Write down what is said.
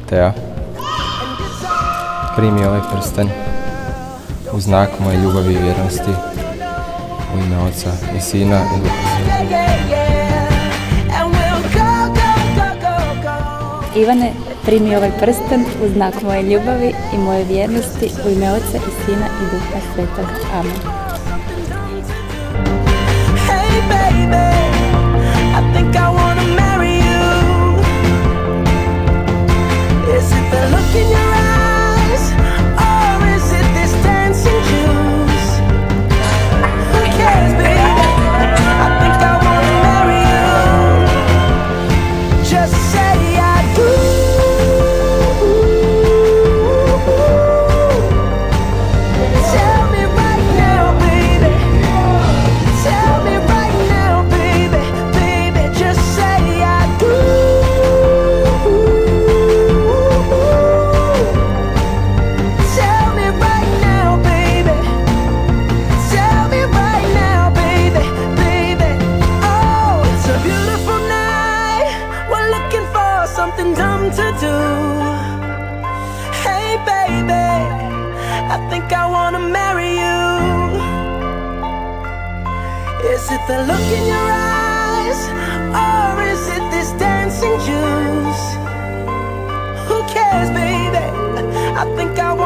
Teo, primi ovaj prsten u znak moje ljubavi i vjernosti, u ime Oca i Sina i Duha Svetog. Ivane, primi ovaj prsten u znak moje ljubavi i moje vjernosti, u ime Oca i Sina i Duha Svetog. Amen. Is it the look in your eyes, or is it this dancing juice? Who cares, baby? I think I want